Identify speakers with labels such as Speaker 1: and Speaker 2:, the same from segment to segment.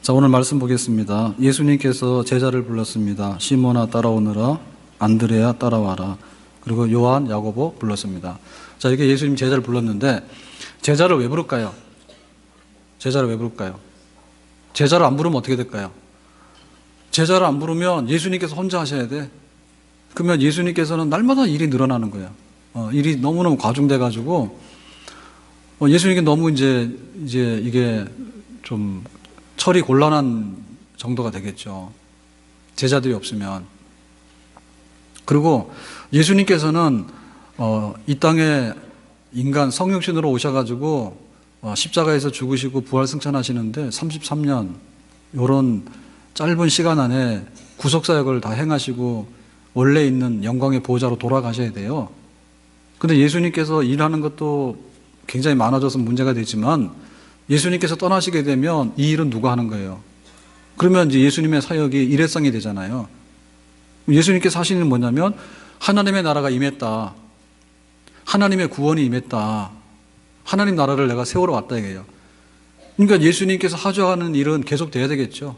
Speaker 1: 자, 오늘 말씀 보겠습니다. 예수님께서 제자를 불렀습니다. 시몬아 따라오너라, 안드레아 따라와라. 그리고 요한, 야고보 불렀습니다. 자, 이렇게 예수님 제자를 불렀는데 제자를 왜 부를까요? 제자를 왜 부를까요? 제자를 안 부르면 어떻게 될까요? 제자를 안 부르면 예수님께서 혼자 하셔야 돼. 그러면 예수님께서는 날마다 일이 늘어나는 거예요. 일이 너무너무 과중돼가지고 예수님께 너무 이제 이게 좀 처리 곤란한 정도가 되겠죠. 제자들이 없으면. 그리고 예수님께서는 이 땅에 인간 성육신으로 오셔가지고 십자가에서 죽으시고 부활 승천하시는데 33년 이런 짧은 시간 안에 구속사역을 다 행하시고 원래 있는 영광의 보호자로 돌아가셔야 돼요. 근데 예수님께서 일하는 것도 굉장히 많아져서 문제가 되지만 예수님께서 떠나시게 되면 이 일은 누가 하는 거예요? 그러면 이제 예수님의 사역이 일회성이 되잖아요. 예수님께서 하시는 건 뭐냐면 하나님의 나라가 임했다. 하나님의 구원이 임했다. 하나님 나라를 내가 세우러 왔다 이거예요. 그러니까 예수님께서 하셔가는 일은 계속 돼야 되겠죠.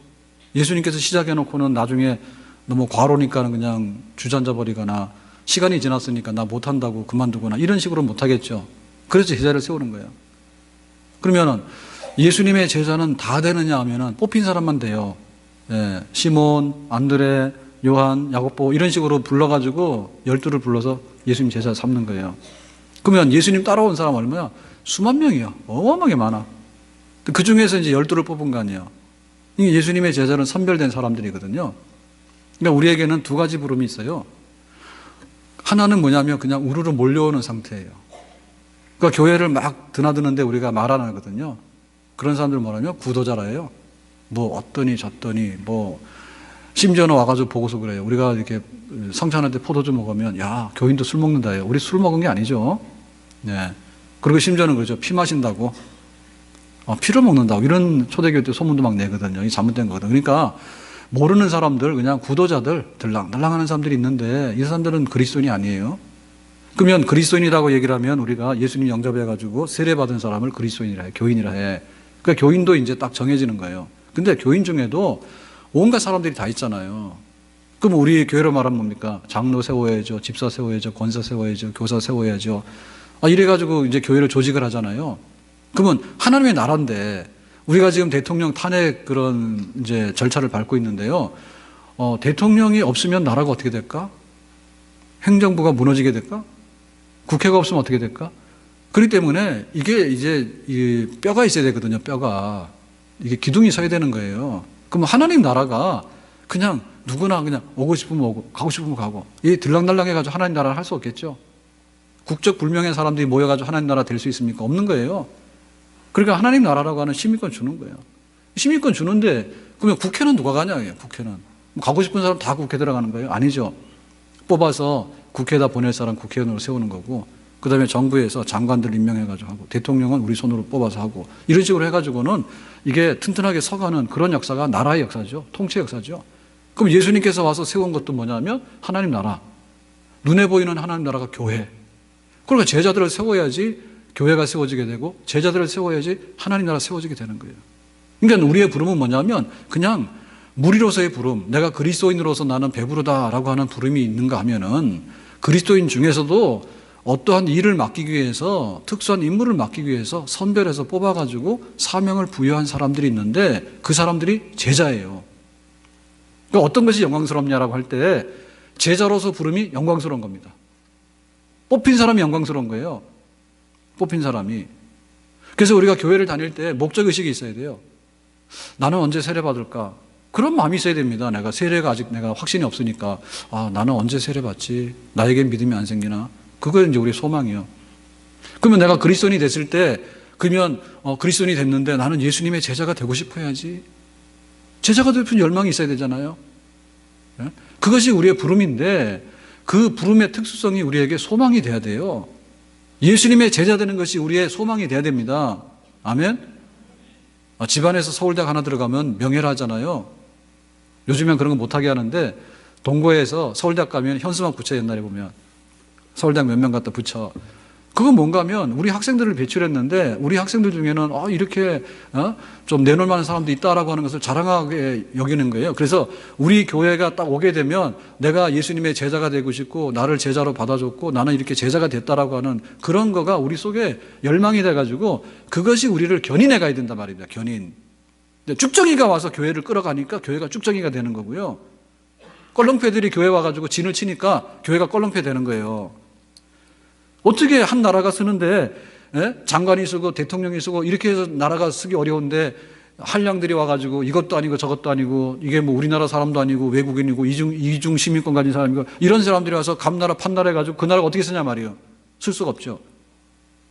Speaker 1: 예수님께서 시작해놓고는 나중에 너무 과로니까는 그냥 주저앉아 버리거나 시간이 지났으니까 나 못한다고 그만두거나 이런 식으로 못하겠죠. 그래서 제자를 세우는 거예요. 그러면은 예수님의 제자는 다 되느냐 하면은 뽑힌 사람만 돼요. 시몬, 안드레, 요한, 야고보 이런 식으로 불러가지고 12를 불러서 예수님 제자 삼는 거예요. 그러면 예수님 따라온 사람 얼마야? 수만 명이요. 어마어마하게 많아. 그 중에서 이제 12를 뽑은 거 아니에요. 예수님의 제자는 선별된 사람들이거든요. 그러니까 우리에게는 두 가지 부름이 있어요. 하나는 뭐냐면 그냥 우르르 몰려오는 상태예요. 그러니까 교회를 막 드나드는데 우리가 말 안 하거든요. 그런 사람들 뭐라면 구도자라 해요. 뭐 어떠니 저떠니 뭐 심지어는 와가지고 보고서 그래요. 우리가 이렇게 성찬할 때 포도주 먹으면 야 교인도 술 먹는다 해요. 우리 술 먹은 게 아니죠. 네. 그리고 심지어는 그러죠. 피 마신다고 피를 먹는다고 이런 초대교회 때 소문도 막 내거든요. 이 잘못된 거거든요. 그러니까 모르는 사람들 그냥 구도자들 들랑달랑하는 사람들이 있는데 이 사람들은 그리스도인이 아니에요. 그러면 그리스도인이라고 얘기를 하면 우리가 예수님 영접해가지고 세례받은 사람을 그리스도인이라 해, 교인이라 해. 그러니까 교인도 이제 딱 정해지는 거예요. 근데 교인 중에도 온갖 사람들이 다 있잖아요. 그럼 우리 교회로 말하면 뭡니까? 장로 세워야죠, 집사 세워야죠, 권사 세워야죠, 교사 세워야죠. 이래가지고 이제 교회를 조직을 하잖아요. 그러면 하나님의 나라인데 우리가 지금 대통령 탄핵 그런 이제 절차를 밟고 있는데요. 대통령이 없으면 나라가 어떻게 될까? 행정부가 무너지게 될까? 국회가 없으면 어떻게 될까? 그렇기 때문에 이게 이제 이 뼈가 있어야 되거든요. 뼈가. 이게 기둥이 서야 되는 거예요. 그럼 하나님 나라가 그냥 누구나 그냥 오고 싶으면 오고 가고 싶으면 가고 이 들락날락해가지고 하나님 나라를 할 수 없겠죠. 국적 불명의 사람들이 모여가지고 하나님 나라 될 수 있습니까? 없는 거예요. 그러니까 하나님 나라라고 하는 시민권 주는 거예요. 시민권 주는데 그러면 국회는 누가 가냐? 국회는. 가고 싶은 사람 다 국회 들어가는 거예요? 아니죠. 뽑아서 국회에다 보낼 사람 국회의원으로 세우는 거고 그 다음에 정부에서 장관들 임명해가지고 하고 대통령은 우리 손으로 뽑아서 하고 이런 식으로 해가지고는 이게 튼튼하게 서가는 그런 역사가 나라의 역사죠. 통치 역사죠. 그럼 예수님께서 와서 세운 것도 뭐냐면 하나님 나라. 눈에 보이는 하나님 나라가 교회. 그러니까 제자들을 세워야지 교회가 세워지게 되고 제자들을 세워야지 하나님 나라 세워지게 되는 거예요. 그러니까 우리의 부름은 뭐냐면 그냥 무리로서의 부름, 내가 그리스도인으로서 나는 배부르다라고 하는 부름이 있는가 하면은 그리스도인 중에서도 어떠한 일을 맡기기 위해서 특수한 임무를 맡기기 위해서 선별해서 뽑아가지고 사명을 부여한 사람들이 있는데 그 사람들이 제자예요. 그러니까 어떤 것이 영광스럽냐라고 할 때 제자로서 부름이 영광스러운 겁니다. 뽑힌 사람이 영광스러운 거예요. 뽑힌 사람이. 그래서 우리가 교회를 다닐 때 목적의식이 있어야 돼요. 나는 언제 세례받을까? 그런 마음이 있어야 됩니다. 내가 세례가 아직 내가 확신이 없으니까 나는 언제 세례받지? 나에겐 믿음이 안 생기나? 그거 이제 우리의 소망이요. 그러면 내가 그리스도인이 됐을 때 그러면 그리스도인이 됐는데 나는 예수님의 제자가 되고 싶어야지. 제자가 되고 싶은 열망이 있어야 되잖아요. 그것이 우리의 부름인데 그 부름의 특수성이 우리에게 소망이 돼야 돼요. 예수님의 제자 되는 것이 우리의 소망이 돼야 됩니다. 아멘? 집안에서 서울대학 하나 들어가면 명예를 하잖아요. 요즘엔 그런 거 못하게 하는데 동고에서 서울대학 가면 현수막 붙여 옛날에 보면 서울대학 몇 명 갖다 붙여. 그건 뭔가 하면 우리 학생들을 배출했는데 우리 학생들 중에는 이렇게 좀 내놓을 만한 사람도 있다라고 하는 것을 자랑하게 여기는 거예요. 그래서 우리 교회가 딱 오게 되면 내가 예수님의 제자가 되고 싶고 나를 제자로 받아줬고 나는 이렇게 제자가 됐다라고 하는 그런 거가 우리 속에 열망이 돼가지고 그것이 우리를 견인해 가야 된단 말입니다. 견인. 쭉정이가 와서 교회를 끌어가니까 교회가 쭉정이가 되는 거고요. 껄렁패들이 교회 와가지고 진을 치니까 교회가 껄렁패 되는 거예요. 어떻게 한 나라가 쓰는데 장관이 쓰고 대통령이 쓰고 이렇게 해서 나라가 쓰기 어려운데 한량들이 와가지고 이것도 아니고 저것도 아니고 이게 뭐 우리나라 사람도 아니고 외국인이고 이중 시민권 가진 사람이고 이런 사람들이 와서 감나라 판나라 해가지고 그 나라가 어떻게 쓰냐 말이에요. 쓸 수가 없죠.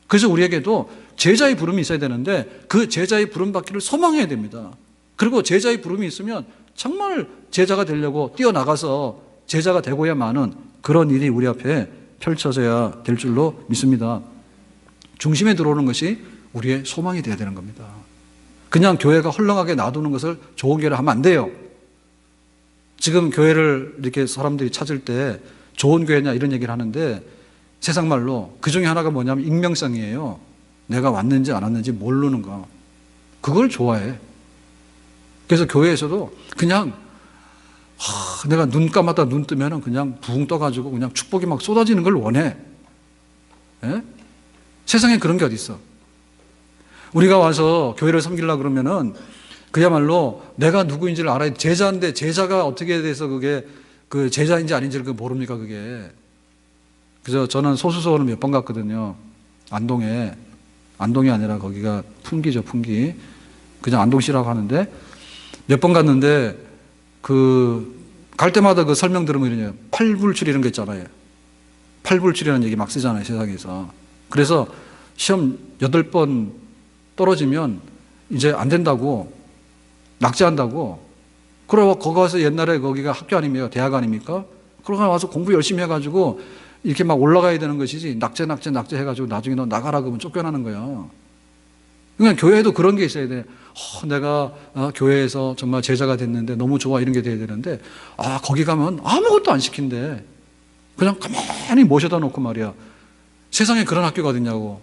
Speaker 1: 그래서 우리에게도 제자의 부름이 있어야 되는데 그 제자의 부름 받기를 소망해야 됩니다. 그리고 제자의 부름이 있으면 정말 제자가 되려고 뛰어나가서 제자가 되고야만은 그런 일이 우리 앞에 펼쳐져야 될 줄로 믿습니다. 중심에 들어오는 것이 우리의 소망이 되어야 되는 겁니다. 그냥 교회가 헐렁하게 놔두는 것을 좋은 교회를 하면 안 돼요. 지금 교회를 이렇게 사람들이 찾을 때 좋은 교회냐 이런 얘기를 하는데 세상 말로 그 중에 하나가 뭐냐면 익명성이에요. 내가 왔는지 안 왔는지 모르는 거. 그걸 좋아해. 그래서 교회에서도 그냥 내가 눈 감았다 눈 뜨면은 그냥 붕 떠가지고 그냥 축복이 막 쏟아지는 걸 원해. 예? 세상에 그런 게 어디 있어? 우리가 와서 교회를 섬기려고 그러면은 그야말로 내가 누구인지를 알아야 제자인데 제자가 어떻게 돼서 그게 그 제자인지 아닌지를 모릅니까 그게. 그래서 저는 소수서원을 몇 번 갔거든요. 안동이 아니라 거기가 풍기죠, 풍기. 그냥 안동시라고 하는데 몇 번 갔는데 갈 때마다 그 설명 들으면 이러냐. 팔불출 이런 거 있잖아요. 팔불출이라는 얘기 막 쓰잖아요, 세상에서. 그래서 시험 8번 떨어지면 이제 안 된다고, 낙제한다고. 그러고 거기 가서 옛날에 거기가 학교 아닙니까? 대학 아닙니까? 그러고 와서 공부 열심히 해가지고 이렇게 막 올라가야 되는 것이지, 낙제 해가지고 나중에 너 나가라 그러면 쫓겨나는 거야. 그러니까 교회에도 그런 게 있어야 돼. 내가 교회에서 정말 제자가 됐는데 너무 좋아 이런 게 돼야 되는데 거기 가면 아무것도 안 시킨대. 그냥 가만히 모셔다 놓고 말이야. 세상에 그런 학교가 어딨냐고.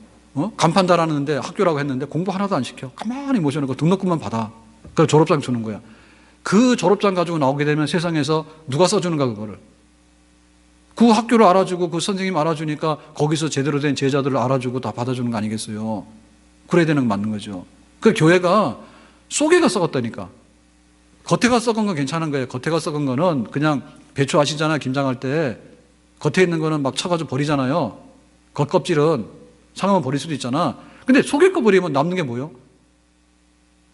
Speaker 1: 간판 달았는데 학교라고 했는데 공부 하나도 안 시켜. 가만히 모셔놓고 등록금만 받아. 그래서 졸업장 주는 거야. 그 졸업장 가지고 나오게 되면 세상에서 누가 써주는가 그거를. 그 학교를 알아주고 그 선생님 알아주니까 거기서 제대로 된 제자들을 알아주고 다 받아주는 거 아니겠어요. 그래야 되는 거 맞는 거죠. 그 교회가 속에가 썩었다니까. 겉에가 썩은 건 괜찮은 거예요. 겉에가 썩은 거는 그냥 배추 아시잖아요. 김장할 때 겉에 있는 거는 막 쳐가지고 버리잖아요. 겉껍질은 상하면 버릴 수도 있잖아. 근데 속에 거 버리면 남는 게 뭐예요?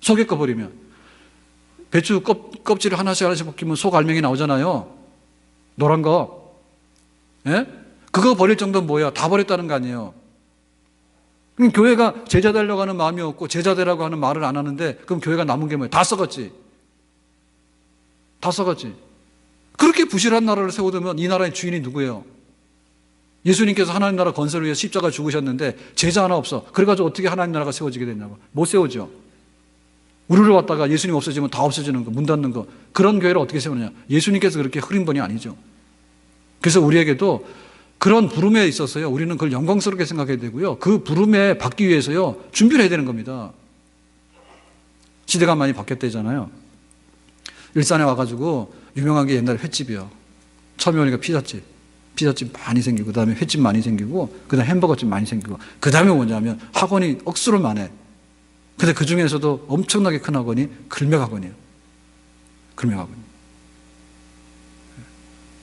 Speaker 1: 속에 거 버리면 배추 껍질을 하나씩 벗기면 속 알맹이 나오잖아요. 노란 거. 예? 그거 버릴 정도는 뭐야? 다 버렸다는 거 아니에요. 그럼 교회가 제자 되려고 하는 마음이 없고 제자 되라고 하는 말을 안 하는데 그럼 교회가 남은 게 뭐예요? 다 썩었지. 다 썩었지. 그렇게 부실한 나라를 세워두면 이 나라의 주인이 누구예요? 예수님께서 하나님 나라 건설을 위해 십자가 죽으셨는데 제자 하나 없어. 그래가지고 어떻게 하나님 나라가 세워지게 됐냐고. 못 세우죠. 우르르 왔다가 예수님 없어지면 다 없어지는 거, 문 닫는 거. 그런 교회를 어떻게 세우느냐. 예수님께서 그렇게 흐린 분이 아니죠. 그래서 우리에게도 그런 부름에 있어서요, 우리는 그걸 영광스럽게 생각해야 되고요. 그 부름에 받기 위해서요, 준비를 해야 되는 겁니다. 시대가 많이 바뀌었대잖아요. 일산에 와가지고 유명한 게 옛날에 횟집이요. 처음에 오니까 피자집 많이 생기고, 그 다음에 횟집 많이 생기고, 그 다음에 햄버거집 많이 생기고, 그 다음에 뭐냐면 학원이 억수로 많아. 근데 그 중에서도 엄청나게 큰 학원이 글맥학원이에요. 글맥학원.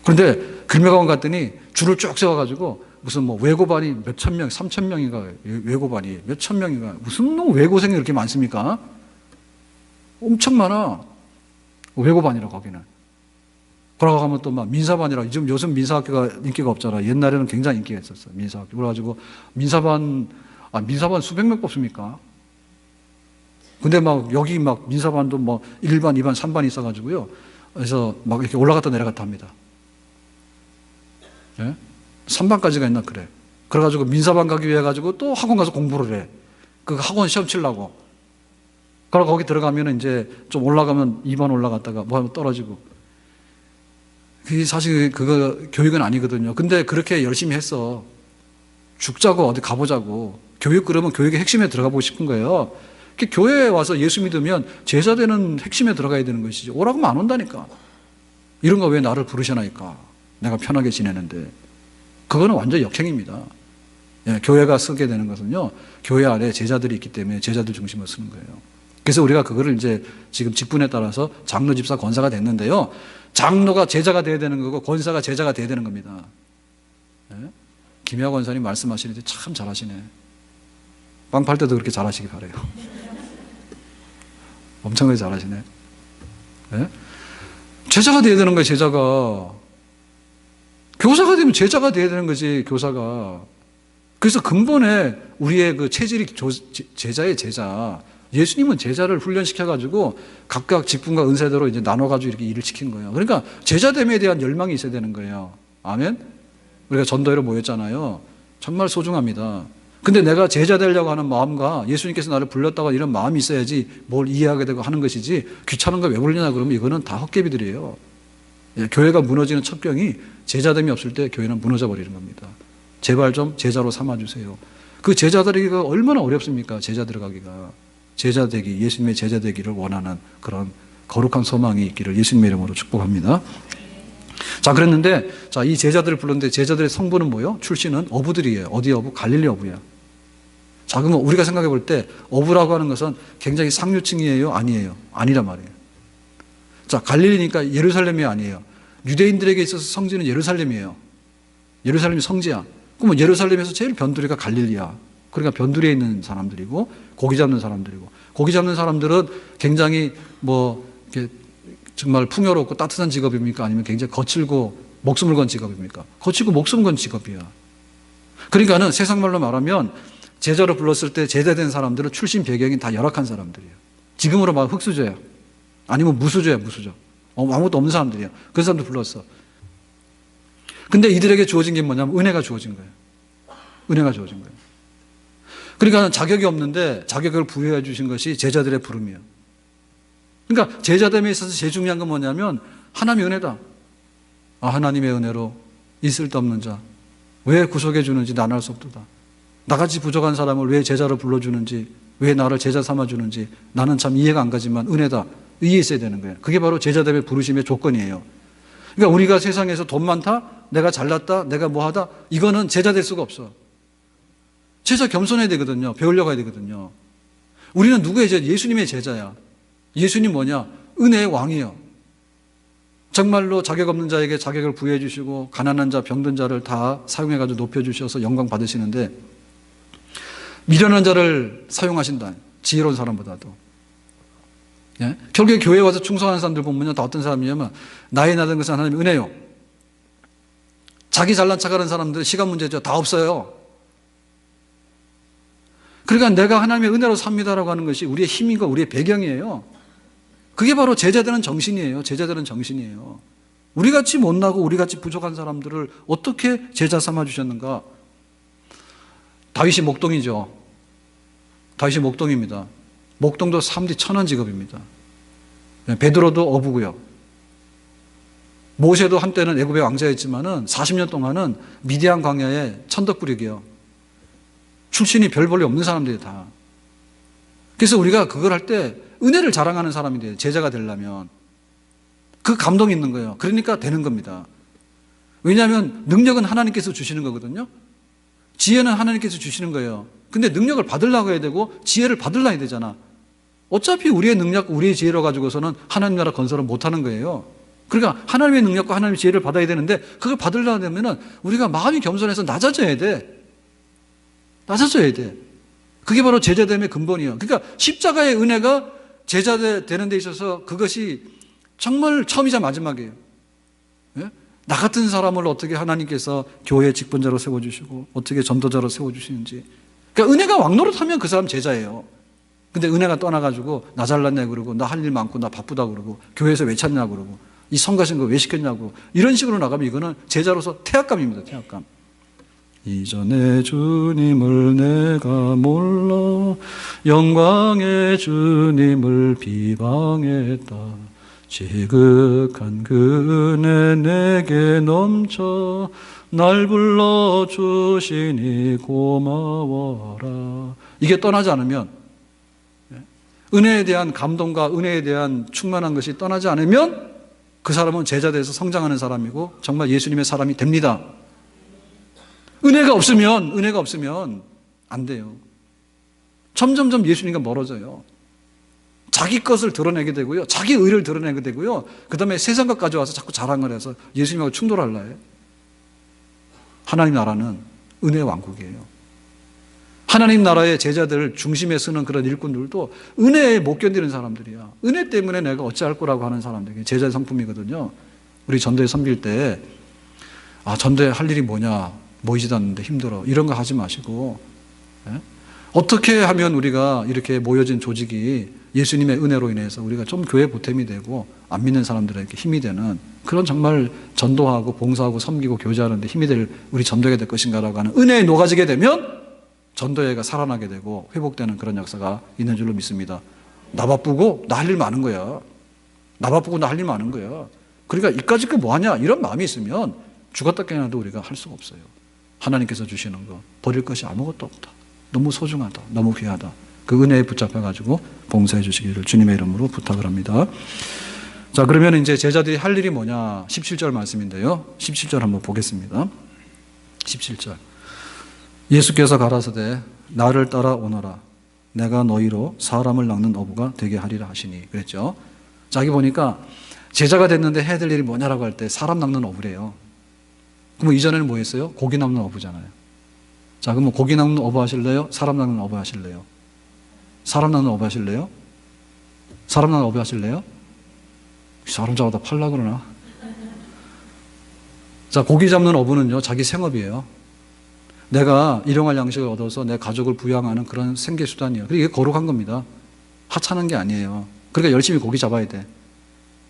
Speaker 1: 그런데 글맥학원 갔더니 줄을 쭉 세워가지고 무슨 뭐 외고반이 몇천 명, 3,000명인가 외고반이 몇천 명인가 무슨 놈 외고생이 이렇게 많습니까? 엄청 많아. 외고반이라 거기는. 그러고 가면 또 막 민사반이라 요즘 민사학교가 인기가 없잖아. 옛날에는 굉장히 인기가 있었어. 민사학교. 그래가지고 민사반 수백 명 뽑습니까? 근데 막 여기 막 민사반도 뭐 1반, 2반, 3반 있어가지고요. 그래서 막 이렇게 올라갔다 내려갔다 합니다. 예? 3반까지가 있나 그래. 그래가지고 민사반 가기 위해 가지고 또 학원 가서 공부를 해. 그 학원 시험 치려고. 그러고 거기 들어가면 이제 좀 올라가면 2반 올라갔다가 뭐 하면 떨어지고. 그게 사실 그거 교육은 아니거든요. 근데 그렇게 열심히 했어. 죽자고 어디 가보자고. 교육 그러면 교육의 핵심에 들어가 보고 싶은 거예요. 교회에 와서 예수 믿으면 제자 되는 핵심에 들어가야 되는 것이지. 오라고 하면 안 온다니까. 이런 거 왜 나를 부르시나니까. 내가 편하게 지내는데. 그거는 완전 역행입니다. 예, 교회가 쓰게 되는 것은요, 교회 안에 제자들이 있기 때문에 제자들 중심으로 쓰는 거예요. 그래서 우리가 그거를 이제 지금 직분에 따라서 장로, 집사, 권사가 됐는데요. 장로가 제자가 돼야 되는 거고 권사가 제자가 돼야 되는 겁니다. 예? 김혜화 권사님 말씀하시는데 참 잘하시네. 빵 팔 때도 그렇게 잘하시기 바라요. 엄청나게 잘하시네. 예? 제자가 돼야 되는 거예요, 제자가. 교사가 되면 제자가 돼야 되는 거지, 교사가. 그래서 근본에 우리의 그 체질이 제자의 제자. 예수님은 제자를 훈련시켜가지고 각각 직분과 은사대로 이제 나눠가지고 이렇게 일을 시킨 거예요. 그러니까 제자됨에 대한 열망이 있어야 되는 거예요. 아멘? 우리가 전도회로 모였잖아요. 정말 소중합니다. 근데 내가 제자 되려고 하는 마음과 예수님께서 나를 불렀다고 이런 마음이 있어야지 뭘 이해하게 되고 하는 것이지 귀찮은 거 왜 부르냐 그러면 이거는 다 헛개비들이에요. 예, 교회가 무너지는 첩경이 제자됨이 없을 때 교회는 무너져 버리는 겁니다. 제발 좀 제자로 삼아주세요. 그 제자 되기가 얼마나 어렵습니까? 제자 들어가기가. 제자 되기, 예수님의 제자 되기를 원하는 그런 거룩한 소망이 있기를 예수님의 이름으로 축복합니다. 자, 그랬는데, 자, 이 제자들을 불렀는데 제자들의 성부는 뭐예요? 출신은 어부들이에요. 어디 어부? 갈릴리 어부야. 자, 그러면 우리가 생각해 볼 때 어부라고 하는 것은 굉장히 상류층이에요? 아니에요? 아니란 말이에요. 자, 갈릴리니까 예루살렘이 아니에요. 유대인들에게 있어서 성지는 예루살렘이에요. 예루살렘이 성지야. 그러면 예루살렘에서 제일 변두리가 갈릴리야. 그러니까 변두리에 있는 사람들이고 고기 잡는 사람들이고 고기 잡는 사람들은 굉장히 뭐 이렇게 정말 풍요롭고 따뜻한 직업입니까? 아니면 굉장히 거칠고 목숨을 건 직업입니까? 거칠고 목숨 건 직업이야. 그러니까는 세상 말로 말하면 제자로 불렀을 때 제자된 사람들은 출신 배경이 다 열악한 사람들이에요. 지금으로 말하면 흙수저야. 아니면 무수저야, 무수저. 아무것도 없는 사람들이야. 그 사람들 불렀어. 근데 이들에게 주어진 게 뭐냐면 은혜가 주어진 거예요. 은혜가 주어진 거예요. 그러니까 자격이 없는데 자격을 부여해 주신 것이 제자들의 부름이에요. 그러니까 제자됨에 있어서 제일 중요한 건 뭐냐면 하나님의 은혜다. 아, 하나님의 은혜로 있을 데 없는 자 왜 구속해 주는지 나는 알 수 없도다. 나같이 부족한 사람을 왜 제자로 불러주는지, 왜 나를 제자 삼아주는지 나는 참 이해가 안 가지만 은혜다. 이해 있어야 되는 거예요. 그게 바로 제자됨의 부르심의 조건이에요. 그러니까 우리가 세상에서 돈 많다, 내가 잘났다, 내가 뭐하다, 이거는 제자 될 수가 없어. 제자 겸손해야 되거든요. 배우려고 해야 되거든요. 우리는 누구의 제자? 예수님의 제자야. 예수님 뭐냐? 은혜의 왕이에요. 정말로 자격 없는 자에게 자격을 부여해 주시고 가난한 자, 병든 자를 다 사용해가지고 높여주셔서 영광 받으시는데 미련한 자를 사용하신다. 지혜로운 사람보다도. 예? 결국에 교회에 와서 충성하는 사람들 보면 다 어떤 사람이냐면 나이 나든 것은 하나님의 은혜요. 자기 잘난 척하는 사람들 시간 문제죠. 다 없어요. 그러니까 내가 하나님의 은혜로 삽니다라고 하는 것이 우리의 힘이고 우리의 배경이에요. 그게 바로 제자되는 정신이에요. 제자되는 정신이에요. 우리같이 못나고 우리같이 부족한 사람들을 어떻게 제자 삼아주셨는가? 다윗이 목동이죠. 다윗이 목동입니다. 목동도 사람들이 천한 직업입니다. 베드로도 어부고요. 모세도 한때는 애굽의 왕자였지만은 40년 동안은 미디안 광야에 천덕꾸리기요. 출신이 별 볼일 없는 사람들이 다. 그래서 우리가 그걸 할 때 은혜를 자랑하는 사람이 돼요. 제자가 되려면. 그 감동이 있는 거예요. 그러니까 되는 겁니다. 왜냐하면 능력은 하나님께서 주시는 거거든요. 지혜는 하나님께서 주시는 거예요. 근데 능력을 받으려고 해야 되고 지혜를 받으려고 해야 되잖아. 어차피 우리의 능력, 우리의 지혜로 가지고서는 하나님 나라 건설을 못하는 거예요. 그러니까 하나님의 능력과 하나님의 지혜를 받아야 되는데 그걸 받으려고 하면 우리가 마음이 겸손해서 낮아져야 돼. 낮아져야 돼. 그게 바로 제자됨의 근본이에요. 그러니까 십자가의 은혜가 제자 되는 데 있어서 그것이 정말 처음이자 마지막이에요. 예? 나 같은 사람을 어떻게 하나님께서 교회의 직분자로 세워주시고 어떻게 전도자로 세워주시는지. 그러니까 은혜가 왕노릇하면 그 사람 제자예요. 근데 은혜가 떠나가지고 나 잘났냐 그러고 나 할 일 많고 나 바쁘다 그러고 교회에서 왜 찾냐 그러고 이 성가신 거 왜 시켰냐고 이런 식으로 나가면 이거는 제자로서 태악감입니다. 태악감. 이전에 주님을 내가 몰라 영광의 주님을 비방했다. 지극한 그 은혜 내게 넘쳐 날 불러주시니 고마워라. 이게 떠나지 않으면, 은혜에 대한 감동과 은혜에 대한 충만한 것이 떠나지 않으면 그 사람은 제자 돼서 성장하는 사람이고 정말 예수님의 사람이 됩니다. 은혜가 없으면 안 돼요. 점점점 예수님과 멀어져요. 자기 것을 드러내게 되고요. 자기 의를 드러내게 되고요. 그 다음에 세상 것 가져와서 자꾸 자랑을 해서 예수님하고 충돌하려 해요. 하나님 나라는 은혜의 왕국이에요. 하나님 나라의 제자들을 중심에 쓰는 그런 일꾼들도 은혜에 못 견디는 사람들이야. 은혜 때문에 내가 어찌할 거라고 하는 사람들이 제자의 성품이거든요. 우리 전도회 섬길 때 전도회 할 일이 뭐냐, 모이지도 않는데 힘들어, 이런 거 하지 마시고, 어떻게 하면 우리가 이렇게 모여진 조직이 예수님의 은혜로 인해서 우리가 좀 교회 보탬이 되고 안 믿는 사람들에게 힘이 되는 그런 정말 전도하고 봉사하고 섬기고 교제하는 데 힘이 될 우리 전도회가 될 것인가라고 하는 은혜에 녹아지게 되면 전도회가 살아나게 되고 회복되는 그런 역사가 있는 줄로 믿습니다. 나 바쁘고 나 할 일 많은 거야. 나 바쁘고 나 할 일 많은 거야. 그러니까 이까짓 거 뭐하냐 이런 마음이 있으면 죽었다 깨어나도 우리가 할 수가 없어요. 하나님께서 주시는 거 버릴 것이 아무것도 없다. 너무 소중하다. 너무 귀하다. 그 은혜에 붙잡혀가지고 봉사해 주시기를 주님의 이름으로 부탁을 합니다. 자, 그러면 이제 제자들이 할 일이 뭐냐, 17절 말씀인데요. 17절 한번 보겠습니다. 17절. 예수께서 가라사대 나를 따라오너라. 내가 너희로 사람을 낚는 어부가 되게 하리라 하시니. 그랬죠. 자, 여기 보니까 제자가 됐는데 해야 될 일이 뭐냐라고 할 때 사람 낚는 어부래요. 그럼 이전에는 뭐 했어요? 고기 낚는 어부잖아요. 자, 그럼 고기 낚는 어부 하실래요? 사람 낚는 어부 하실래요? 사람 낚는 어부 하실래요? 사람 낚는 어부 하실래요? 사람 잡아다 팔라 그러나? 자, 고기 잡는 어부는요, 자기 생업이에요. 내가 일용할 양식을 얻어서 내 가족을 부양하는 그런 생계수단이에요. 그리고 이게 거룩한 겁니다. 하찮은 게 아니에요. 그러니까 열심히 고기 잡아야 돼.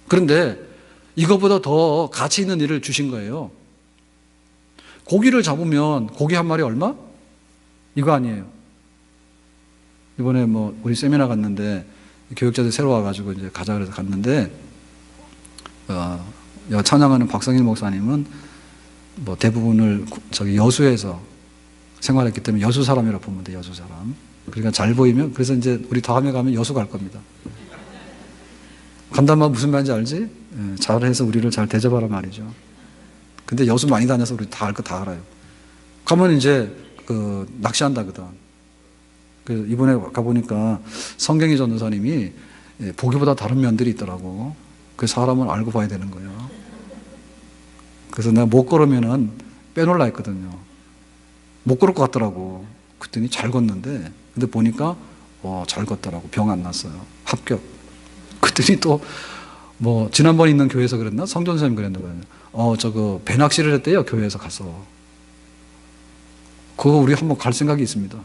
Speaker 1: 그런데 이것보다 더 가치 있는 일을 주신 거예요. 고기를 잡으면 고기 한 마리 얼마? 이거 아니에요. 이번에 뭐 우리 세미나 갔는데 교육자들 새로 와가지고 이제 가자 그래서 갔는데 찬양하는 박성일 목사님은 뭐 대부분을 저기 여수에서 생활했기 때문에 여수 사람이라고 보면 돼. 여수 사람. 그러니까 잘 보이면, 그래서 이제 우리 다음에 가면 여수 갈 겁니다. 간단 말 무슨 말인지 알지? 잘해서 우리를 잘 대접하란 말이죠. 근데 여수 많이 다녀서 우리 다 알 거 다 알아요. 가면 이제 낚시한다거든. 그 이번에 가보니까 성경희 전도사님이 보기보다 다른 면들이 있더라고. 그 사람을 알고 봐야 되는 거예요. 그래서 내가 못 걸으면은 빼놓으려 했거든요. 못 걸을 것 같더라고. 그랬더니 잘 걷는데, 근데 보니까 잘 걷더라고. 병 안 났어요. 합격. 그랬더니 또 뭐 지난번에 있는 교회에서 그랬나? 성전사님 그랬나 봐요. 저거 배낚시를 했대요. 교회에서 가서. 그거 우리 한번 갈 생각이 있습니다.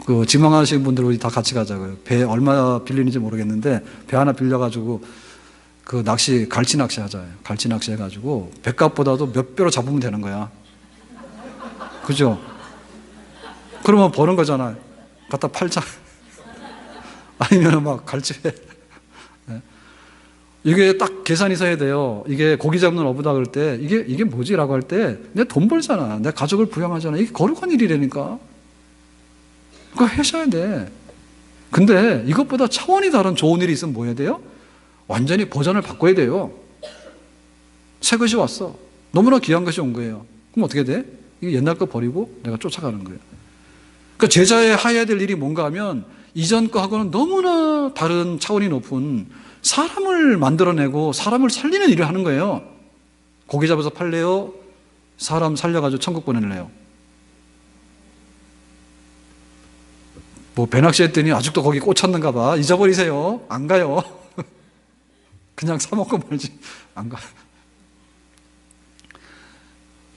Speaker 1: 그 지망하시는 분들 우리 다 같이 가자고요. 배 얼마 빌리는지 모르겠는데 배 하나 빌려가지고 그 갈치 낚시 하자요. 갈치 낚시 해가지고 배값보다도 몇 배로 잡으면 되는 거야. 그죠? 그러면 버는 거잖아요. 갖다 팔자. 아니면 막 갈치회. 이게 딱 계산이 서야 돼요. 이게 고기 잡는 어부다 그럴 때 이게 뭐지라고 할 때 내 돈 벌잖아. 내 가족을 부양하잖아. 이게 거룩한 일이라니까. 그거 하셔야 돼. 근데 이것보다 차원이 다른 좋은 일이 있으면 뭐 해야 돼요? 완전히 버전을 바꿔야 돼요. 새 것이 왔어. 너무나 귀한 것이 온 거예요. 그럼 어떻게 돼? 이게 옛날 거 버리고 내가 쫓아가는 거예요. 그러니까 제자의 해야 될 일이 뭔가 하면 이전 거하고는 너무나 다른 차원이 높은 사람을 만들어내고 사람을 살리는 일을 하는 거예요. 고기 잡아서 팔래요? 사람 살려가지고 천국 보낼래요? 뭐 배낚시 했더니 아직도 거기 꽂혔는가 봐. 잊어버리세요. 안 가요. 그냥 사 먹고 말지. 안 가.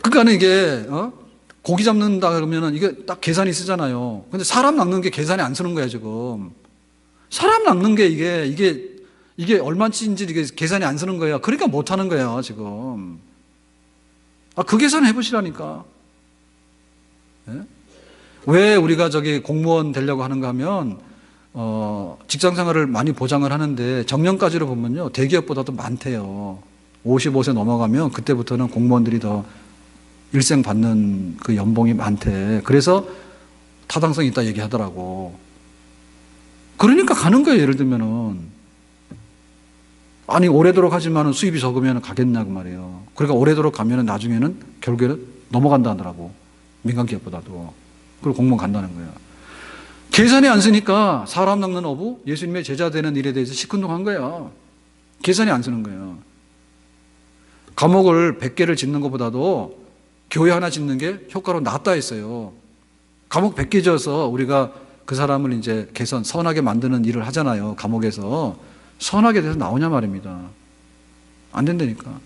Speaker 1: 그러니까 이게 고기 잡는다 그러면은 이게 딱 계산이 쓰잖아요. 근데 사람 낚는 게 계산이 안 쓰는 거야 지금. 사람 낚는 게 이게 얼마인지 이게 계산이 안 쓰는 거예요. 그러니까 못 하는 거예요 지금. 그 계산 해보시라니까. 네? 왜 우리가 저기 공무원 되려고 하는가 하면 직장 생활을 많이 보장을 하는데 정년까지로 보면요 대기업보다도 많대요. 55세 넘어가면 그때부터는 공무원들이 더 일생 받는 그 연봉이 많대. 그래서 타당성이 있다 얘기하더라고. 그러니까 가는 거예요, 예를 들면은. 아니, 오래도록 하지만 수입이 적으면 가겠냐고 말이에요. 그러니까 오래도록 가면 나중에는 결국에는 넘어간다 하더라고. 민간 기업보다도. 그리고 공무원 간다는 거예요. 계산이 안 쓰니까 사람 낚는 어부, 예수님의 제자 되는 일에 대해서 시큰둥한 거야. 계산이 안 쓰는 거예요. 감옥을 100개를 짓는 것보다도 교회 하나 짓는 게 효과로 낫다 했어요. 감옥 100개 지어서 우리가 그 사람을 이제 개선, 선하게 만드는 일을 하잖아요. 감옥에서. 선하게 돼서 나오냐 말입니다. 안 된다니까.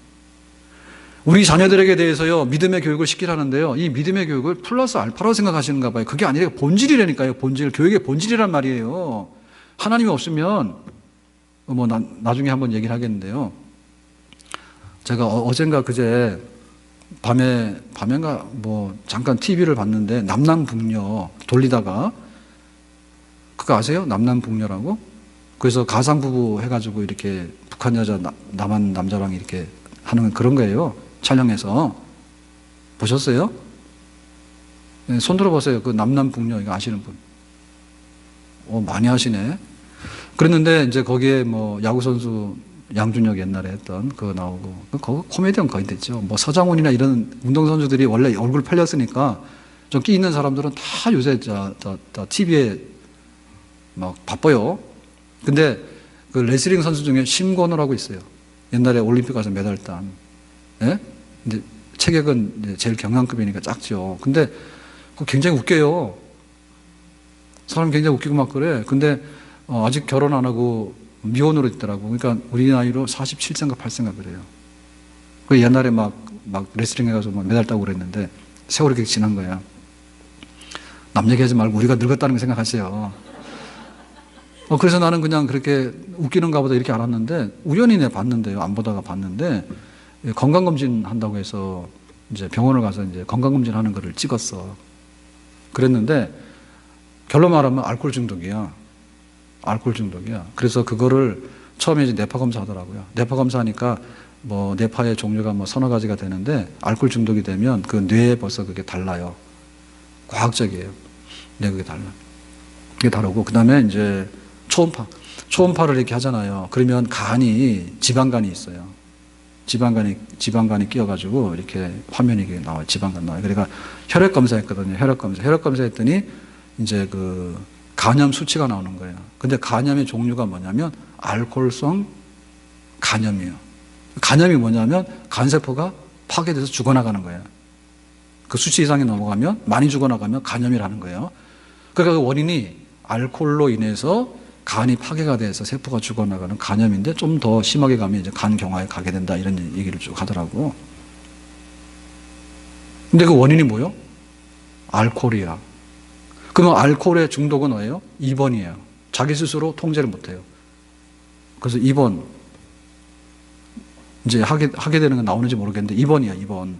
Speaker 1: 우리 자녀들에게 대해서요, 믿음의 교육을 시키라는데요. 이 믿음의 교육을 플러스 알파로 생각하시는가 봐요. 그게 아니라 본질이라니까요. 본질. 교육의 본질이란 말이에요. 하나님이 없으면, 나중에 한번 얘기를 하겠는데요. 제가 어젠가 그제 밤엔가 잠깐 TV를 봤는데 남남북녀 돌리다가 그거 아세요? 남남북녀라고? 그래서 가상부부 해가지고 이렇게 북한 여자 남한 남자랑 이렇게 하는 그런 거예요. 촬영해서. 보셨어요? 네, 손 들어보세요. 그 남남북녀 이거 아시는 분. 많이 하시네. 그랬는데 이제 거기에 야구선수 양준혁 옛날에 했던 그거 나오고, 그거 코미디언 거의 됐죠. 서장훈이나 이런 운동선수들이 원래 얼굴 팔렸으니까 좀 끼 있는 사람들은 다 요새 TV에 막 바빠요. 근데 그 레슬링 선수 중에 심건우라고 있어요. 옛날에 올림픽 가서 메달 딴. 예? 근데 체격은 이제 제일 경량급이니까 작죠. 근데 그거 굉장히 웃겨요. 사람 굉장히 웃기고 막 그래. 근데 아직 결혼 안 하고 미혼으로 있더라고. 그러니까 우리 나이로 47세인가 8세인가 그래요. 그 옛날에 막 레슬링 해가지고 막 메달 따고 그랬는데 세월이 그렇게 지난 거야. 남 얘기하지 말고 우리가 늙었다는 거 생각하세요. 그래서 나는 그냥 그렇게 웃기는가 보다 이렇게 알았는데 우연히 내가 봤는데요. 안 보다가 봤는데 건강검진 한다고 해서 이제 병원을 가서 이제 건강검진 하는 거를 찍었어. 그랬는데 결론 말하면 알코올 중독이야. 알코올 중독이야. 그래서 그거를 처음에 이제 뇌파 검사하더라고요. 뇌파 검사하니까 뇌파의 종류가 서너 가지가 되는데 알코올 중독이 되면 그 뇌에 벌써 그게 달라요. 과학적이에요. 네, 그게 달라. 그게 다르고, 그 다음에 이제 초음파를 이렇게 하잖아요. 그러면 간이, 지방간이 있어요. 지방간이 끼어가지고 이렇게 화면이 이게 나와요. 지방간 나와요. 그러니까 혈액 검사했거든요. 혈액 검사했더니 이제 그 간염 수치가 나오는 거예요. 근데 간염의 종류가 뭐냐면 알코올성 간염이에요. 간염이 뭐냐면 간세포가 파괴돼서 죽어나가는 거예요. 그 수치 이상이 넘어가면, 많이 죽어나가면 간염이라는 거예요. 그러니까 그 원인이 알코올로 인해서 간이 파괴가 돼서 세포가 죽어나가는 간염인데 좀 더 심하게 가면 이제 간경화에 가게 된다 이런 얘기를 쭉 하더라고. 근데 그 원인이 뭐예요? 알코올이야. 그러면 알코올의 중독은 뭐예요? 2번이에요. 자기 스스로 통제를 못해요. 그래서 2번 이제 하게 되는 건 나오는지 모르겠는데 2번이야. 2번.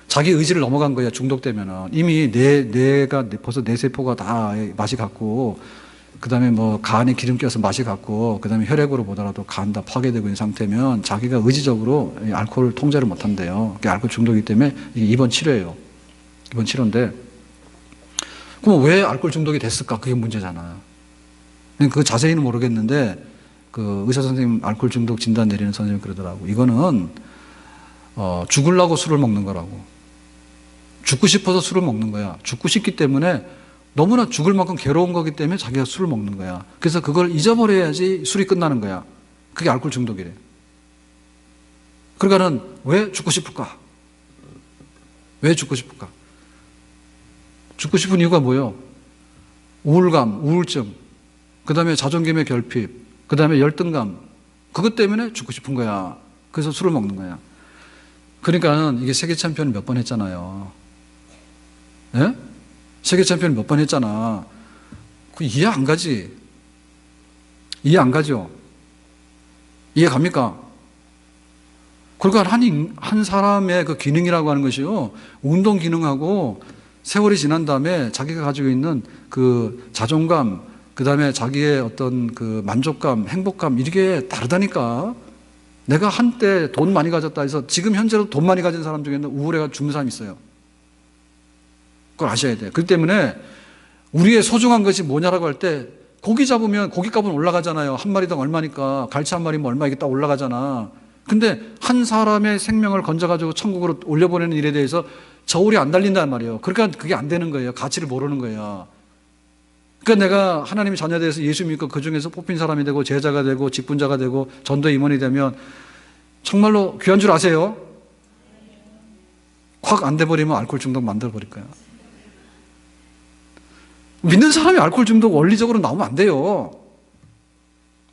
Speaker 1: 자기 의지를 넘어간 거야. 중독되면은 이미 뇌가 벌써 뇌세포가 다 맛이 갔고, 그 다음에 간에 기름 껴서 맛이 갔고, 그 다음에 혈액으로 보더라도 간 다 파괴되고 있는 상태면 자기가 의지적으로 알코올 통제를 못 한대요. 그게 알코올 중독이기 때문에 이게 2번 치료예요. 2번 치료인데, 그럼 왜 알코올 중독이 됐을까? 그게 문제잖아. 그 자세히는 모르겠는데, 그 의사 선생님 알코올 중독 진단 내리는 선생님 그러더라고. 이거는, 죽으려고 술을 먹는 거라고. 죽고 싶어서 술을 먹는 거야. 죽고 싶기 때문에 너무나 죽을 만큼 괴로운 거기 때문에 자기가 술을 먹는 거야. 그래서 그걸 잊어버려야지 술이 끝나는 거야. 그게 알코올 중독이래. 그러니까는 왜 죽고 싶을까? 왜 죽고 싶을까? 죽고 싶은 이유가 뭐예요? 우울감, 우울증, 그 다음에 자존감의 결핍, 그 다음에 열등감. 그것 때문에 죽고 싶은 거야. 그래서 술을 먹는 거야. 그러니까는 이게 세계 챔피언을 몇 번 했잖아요. 예? 세계 챔피언을 몇 번 했잖아. 그 이해 안 가지? 이해 안 가죠? 이해 갑니까? 그러니까 한 사람의 그 기능이라고 하는 것이요. 운동 기능하고 세월이 지난 다음에 자기가 가지고 있는 그 자존감, 그 다음에 자기의 어떤 그 만족감, 행복감, 이게 다르다니까. 내가 한때 돈 많이 가졌다 해서 지금 현재로 돈 많이 가진 사람 중에는 우울해가 죽는 사람이 있어요. 그걸 아셔야 돼요. 그렇기 때문에 우리의 소중한 것이 뭐냐라고 할 때 고기 잡으면 고기값은 올라가잖아요. 한 마리당 얼마니까. 갈치 한 마리면 얼마 이게 딱 올라가잖아. 근데 한 사람의 생명을 건져가지고 천국으로 올려보내는 일에 대해서 저울이 안 달린단 말이에요. 그러니까 그게 안 되는 거예요. 가치를 모르는 거예요. 그러니까 내가 하나님의 자녀에 대해서 예수 믿고 그 중에서 뽑힌 사람이 되고 제자가 되고 직분자가 되고 전도 임원이 되면 정말로 귀한 줄 아세요? 확 안 돼버리면 알코올 중독 만들어버릴 거예요. 믿는 사람이 알코올 중독 원리적으로 나오면 안 돼요.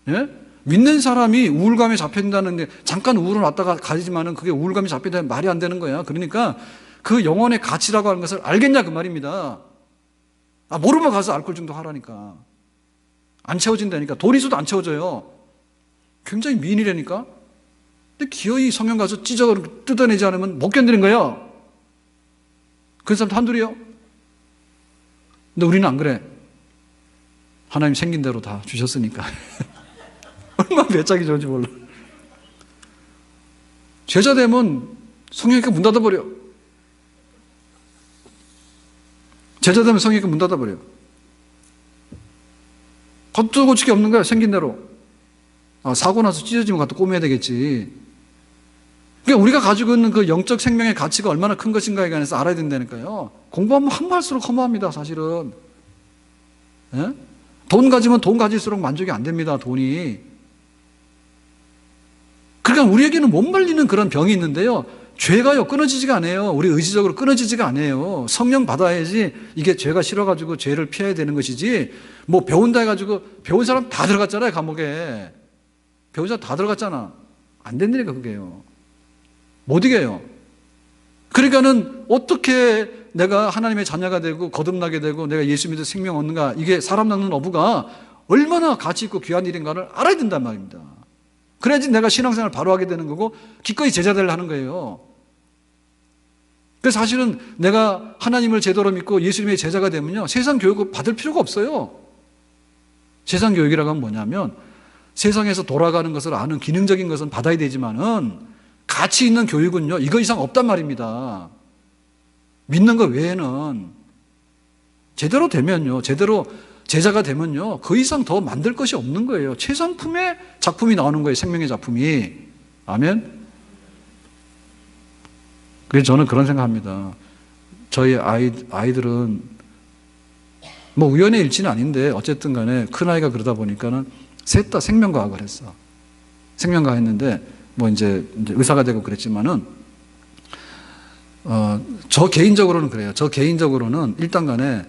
Speaker 1: 예? 믿는 사람이 우울감에 잡힌다는데 잠깐 우울은 왔다가 가지만은 그게 우울감이 잡힌다면 말이 안 되는 거야. 그러니까 그 영혼의 가치라고 하는 것을 알겠냐 그 말입니다. 모르면 가서 알코올 중독 하라니까. 안 채워진다니까. 돈 있어도 안 채워져요. 굉장히 미인이라니까. 근데 기어이 성형 가서 찢어 뜯어내지 않으면 못 견디는 거예요. 그런 사람도 한둘이요. 근데 우리는 안 그래. 하나님 생긴 대로 다 주셨으니까. 얼마나 배짱이 좋은지 몰라. 제자 되면 성형외과 문 닫아버려. 제자 되면 성형외과 문 닫아버려. 겉도 고치기 없는 거야. 생긴 대로. 사고 나서 찢어지면 갖다 꼬매야 되겠지. 그러니까 우리가 가지고 있는 그 영적 생명의 가치가 얼마나 큰 것인가에 관해서 알아야 된다니까요. 공부하면 한발수록 허무합니다. 사실은. 예? 돈 가지면 돈 가질수록 만족이 안 됩니다. 돈이. 그러니까 우리에게는 못 말리는 그런 병이 있는데요. 죄가요 끊어지지가 않아요. 우리 의지적으로 끊어지지가 않아요. 성령 받아야지 이게 죄가 싫어가지고 죄를 피해야 되는 것이지. 뭐 배운다 해가지고 배운 사람 다 들어갔잖아요. 감옥에. 배운 사람 다 들어갔잖아. 안 된다니까 그게요. 못 이겨요. 그러니까는 어떻게 내가 하나님의 자녀가 되고 거듭나게 되고 내가 예수 믿어 생명 얻는가, 이게 사람 낳는 어부가 얼마나 가치 있고 귀한 일인가를 알아야 된단 말입니다. 그래야지 내가 신앙생활을 바로 하게 되는 거고 기꺼이 제자들을 하는 거예요. 그래서 사실은 내가 하나님을 제대로 믿고 예수님의 제자가 되면요, 세상 교육을 받을 필요가 없어요. 세상 교육이라고 하면 뭐냐면 세상에서 돌아가는 것을 아는 기능적인 것은 받아야 되지만은 가치 있는 교육은요, 이거 이상 없단 말입니다. 믿는 것 외에는. 제대로 되면요, 제대로 제자가 되면요, 그 이상 더 만들 것이 없는 거예요. 최상품의 작품이 나오는 거예요, 생명의 작품이. 아멘? 그래서 저는 그런 생각합니다. 저희 아이들은 뭐 우연의 일치는 아닌데 어쨌든 간에 큰아이가 그러다 보니까는 셋 다 생명과학을 했어. 생명과학 했는데 뭐 이제 의사가 되고 그랬지만은 저 개인적으로는 그래요. 저 개인적으로는 일단 간에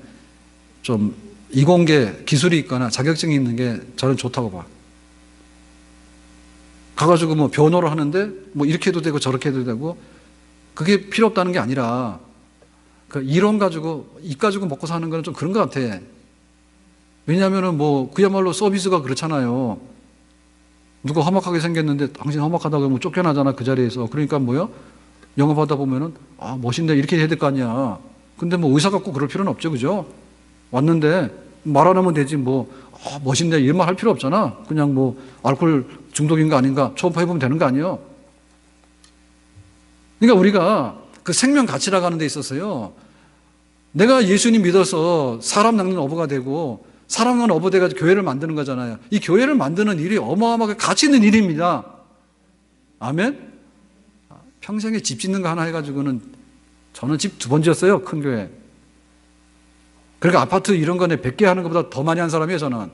Speaker 1: 좀 이공계 기술이 있거나 자격증이 있는 게 저는 좋다고 봐. 가가지고 뭐 변호를 하는데 뭐 이렇게 해도 되고 저렇게 해도 되고 그게 필요 없다는 게 아니라 그 이론 가지고 입 가지고 먹고 사는 거는 좀 그런 것 같아. 왜냐하면은 뭐 그야말로 서비스가 그렇잖아요. 누가 험악하게 생겼는데 당신 험악하다고 하면 쫓겨나잖아 그 자리에서. 그러니까 뭐요? 영업하다 보면은 멋있네 이렇게 해야 될 거 아니야. 근데 뭐 의사 갖고 그럴 필요는 없죠, 그죠? 왔는데 말 안 하면 되지 뭐 멋있네 이런 말 할 필요 없잖아. 그냥 뭐 알코올 중독인 거 아닌가 초음파 해보면 되는 거 아니에요. 그러니까 우리가 그 생명 가치라고 하는 데 있어서요, 내가 예수님 믿어서 사람 낳는 어부가 되고 사람 낳는 어부 돼가지고 교회를 만드는 거잖아요. 이 교회를 만드는 일이 어마어마하게 가치 있는 일입니다. 아멘? 평생에 집 짓는 거 하나 해가지고는 저는 집 2번 지었어요. 큰 교회. 그러니까 아파트 이런 거네 100개 하는 것보다 더 많이 한 사람이에요, 저는.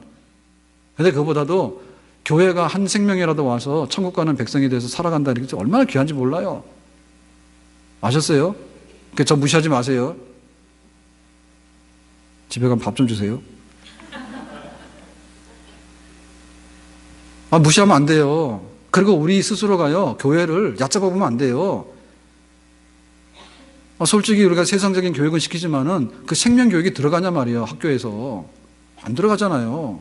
Speaker 1: 근데 그거보다도 교회가 한 생명이라도 와서 천국 가는 백성이 돼서 살아간다는 게 얼마나 귀한지 몰라요. 아셨어요? 그러니까 저 무시하지 마세요. 집에 가면 밥 좀 주세요. 무시하면 안 돼요. 그리고 우리 스스로가요, 교회를 얕잡아 보면 안 돼요. 솔직히 우리가 세상적인 교육은 시키지만은 그 생명 교육이 들어가냐 말이에요, 학교에서. 안 들어가잖아요.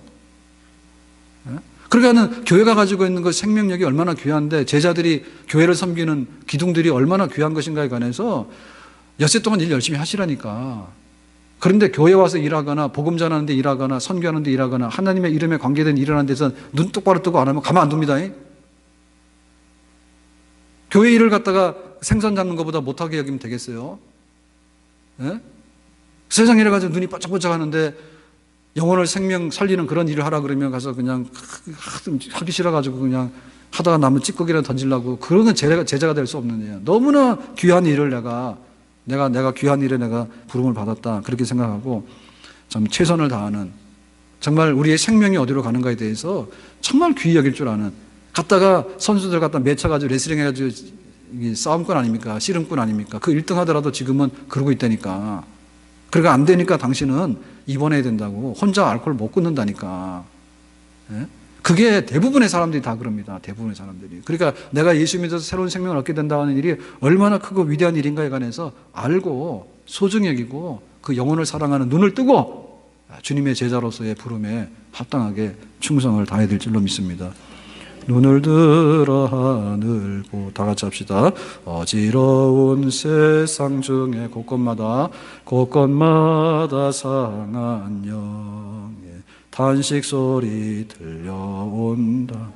Speaker 1: 그러니까는 교회가 가지고 있는 그 생명력이 얼마나 귀한데 제자들이 교회를 섬기는 기둥들이 얼마나 귀한 것인가에 관해서 엿새 동안 일 열심히 하시라니까. 그런데 교회 와서 일하거나 복음 전하는 데 일하거나 선교하는 데 일하거나 하나님의 이름에 관계된 일을 하는 데서 눈 똑바로 뜨고 안 하면 가만 안 둡니다. 교회 일을 갖다가 생선 잡는 것보다 못하게 여기면 되겠어요? 예? 세상 일을 가지고 눈이 반짝반짝 하는데 영혼을 생명 살리는 그런 일을 하라 그러면 가서 그냥 하기 싫어가지고 그냥 하다가 남은 찌꺼기라도 던지려고, 그런 건 제자가 될 수 없는 일이야. 너무나 귀한 일을 내가 귀한 일에 내가 부름을 받았다, 그렇게 생각하고 참 최선을 다하는, 정말 우리의 생명이 어디로 가는가에 대해서 정말 귀히 여길 줄 아는, 갔다가 선수들 갖다 매쳐가지고 레슬링 해가지고 싸움꾼 아닙니까? 씨름꾼 아닙니까? 그 1등 하더라도 지금은 그러고 있다니까. 그러니까 안 되니까 당신은 입원해야 된다고, 혼자 알코올 못 끊는다니까. 예? 그게 대부분의 사람들이 다 그럽니다. 대부분의 사람들이. 그러니까 내가 예수 믿어서 새로운 생명을 얻게 된다는 일이 얼마나 크고 위대한 일인가에 관해서 알고 소중히 여기고 그 영혼을 사랑하는 눈을 뜨고 주님의 제자로서의 부름에 합당하게 충성을 다해야 될 줄로 믿습니다. 눈을 들어 하늘 보, 다 같이 합시다. 어지러운 세상 중에 곳곳마다 상한 영의 탄식 소리 들려온다.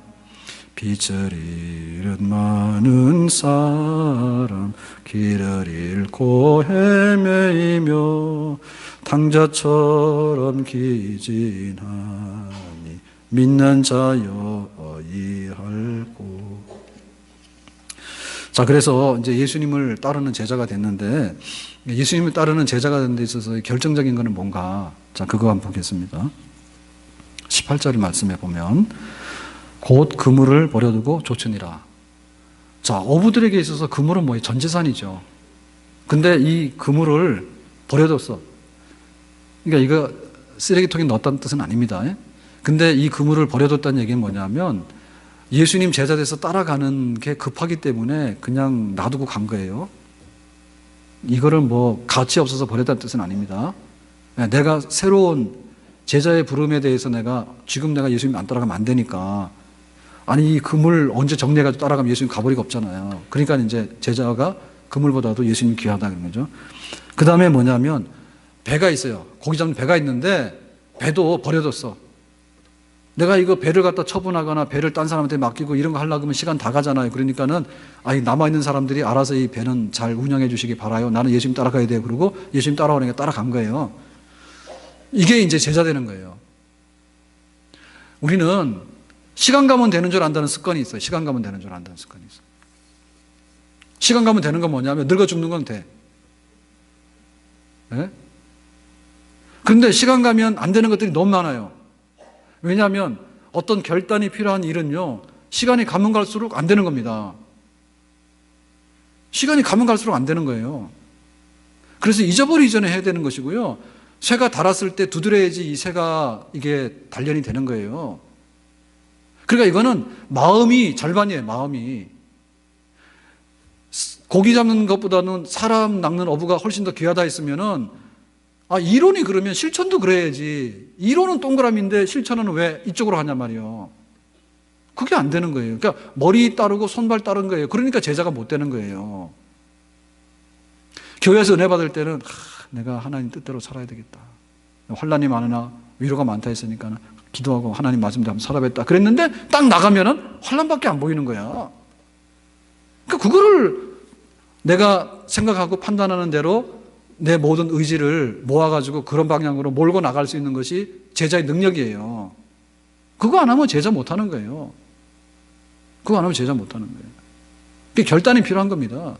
Speaker 1: 빛을 잃은 많은 사람 길을 잃고 헤매이며 탕자처럼 기진하니 믿는 자여 어이할고. 자, 그래서 이제 예수님을 따르는 제자가 됐는데, 예수님을 따르는 제자가 되는 데 있어서 결정적인 것은 뭔가? 자, 그거 한번 보겠습니다. 18절 말씀에 보면 곧 그물을 버려두고 좇으니라. 자, 어부들에게 있어서 그물은 뭐예요? 전 재산이죠. 근데 이 그물을 버려뒀어. 그러니까 이거 쓰레기통에 넣었다는 뜻은 아닙니다. 근데 이 그물을 버려뒀다는 얘기는 뭐냐면 예수님 제자 돼서 따라가는 게 급하기 때문에 그냥 놔두고 간 거예요. 이거를 뭐 가치 없어서 버렸다는 뜻은 아닙니다. 내가 새로운 제자의 부름에 대해서 지금 내가 예수님 안 따라가면 안 되니까, 아니 이 그물 언제 정리해가지고 따라가면 예수님 가버리가 없잖아요. 그러니까 이제 제자가 그물보다도 예수님 귀하다 그런 거죠. 그 다음에 뭐냐면 배가 있어요. 고기 잡는 배가 있는데 배도 버려뒀어. 내가 이거 배를 갖다 처분하거나 배를 딴 사람한테 맡기고 이런 거 하려고 하면 시간 다 가잖아요. 그러니까는 남아있는 사람들이 알아서 이 배는 잘 운영해 주시기 바라요. 나는 예수님 따라가야 돼요. 그러고 예수님 따라오니까 따라간 거예요. 이게 이제 제자 되는 거예요. 우리는 시간 가면 되는 줄 안다는 습관이 있어요. 시간 가면 되는 줄 안다는 습관이 있어요. 시간 가면 되는 건 뭐냐면 늙어 죽는 건 돼. 네? 그런데 시간 가면 안 되는 것들이 너무 많아요. 왜냐하면 어떤 결단이 필요한 일은요, 시간이 가면 갈수록 안 되는 겁니다. 시간이 가면 갈수록 안 되는 거예요. 그래서 잊어버리기 전에 해야 되는 것이고요. 새가 달았을 때 두드려야지 이 새가 이게 단련이 되는 거예요. 그러니까 이거는 마음이 절반이에요. 마음이. 고기 잡는 것보다는 사람 낚는 어부가 훨씬 더 귀하다 했으면은, 이론이 그러면 실천도 그래야지. 이론은 동그라미인데 실천은 왜 이쪽으로 하냔 말이에요. 그게 안 되는 거예요. 그러니까 머리 따르고 손발 따른 거예요. 그러니까 제자가 못 되는 거예요. 교회에서 은혜 받을 때는 내가 하나님 뜻대로 살아야 되겠다. 환난이 많으나 위로가 많다 했으니까 기도하고 하나님 말씀대로 한번 살아야겠다 그랬는데 딱 나가면은 환난밖에 안 보이는 거야. 그러니까 그거를 내가 생각하고 판단하는 대로 내 모든 의지를 모아가지고 그런 방향으로 몰고 나갈 수 있는 것이 제자의 능력이에요. 그거 안 하면 제자 못하는 거예요. 그거 안 하면 제자 못하는 거예요. 그게 결단이 필요한 겁니다.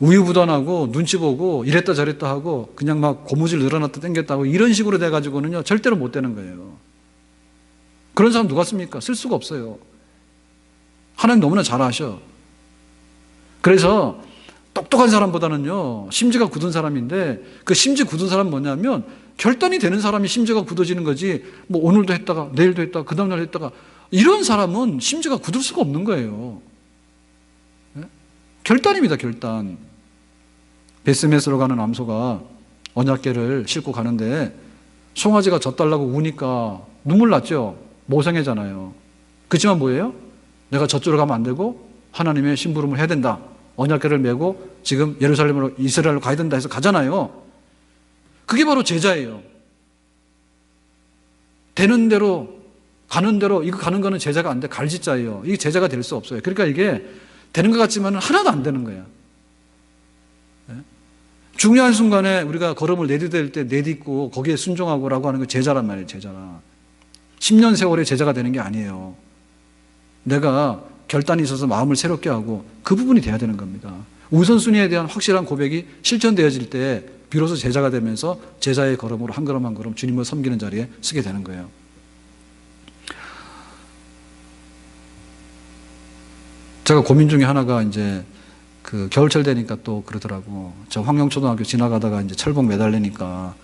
Speaker 1: 우유부단하고 눈치 보고 이랬다 저랬다 하고 그냥 막 고무줄 늘어놨다 당겼다 하고 이런 식으로 돼가지고는요 절대로 못 되는 거예요. 그런 사람 누가 씁니까? 쓸 수가 없어요. 하나님 너무나 잘 아셔. 그래서 똑똑한 사람보다는요 심지가 굳은 사람인데, 그 심지 굳은 사람은 뭐냐면 결단이 되는 사람이 심지가 굳어지는 거지, 뭐 오늘도 했다가 내일도 했다가 그 다음날 했다가, 이런 사람은 심지가 굳을 수가 없는 거예요. 네? 결단입니다. 결단. 베스메스로 가는 암소가 언약궤를 싣고 가는데 송아지가 젖달라고 우니까 눈물 났죠. 모성애잖아요. 그렇지만 뭐예요? 내가 저쪽으로 가면 안 되고 하나님의 심부름을 해야 된다. 언약궤를 메고 지금 예루살렘으로 이스라엘로 가야 된다 해서 가잖아요. 그게 바로 제자예요. 되는 대로 가는 대로, 이거 가는 거는 제자가 안 돼. 갈짓자예요. 이게 제자가 될 수 없어요. 그러니까 이게 되는 것 같지만 하나도 안 되는 거야. 중요한 순간에 우리가 걸음을 내디딜 때 내딛고 거기에 순종하고라고 하는 게 제자란 말이에요. 제자라. 10년 세월의 제자가 되는 게 아니에요. 내가 결단이 있어서 마음을 새롭게 하고 그 부분이 돼야 되는 겁니다. 우선순위에 대한 확실한 고백이 실천되어질 때 비로소 제자가 되면서 제자의 걸음으로 한 걸음 한 걸음 주님을 섬기는 자리에 서게 되는 거예요. 제가 고민 중에 하나가 이제 그 겨울철 되니까 또 그러더라고. 저 황령초등학교 지나가다가 이제 철봉 매달리니까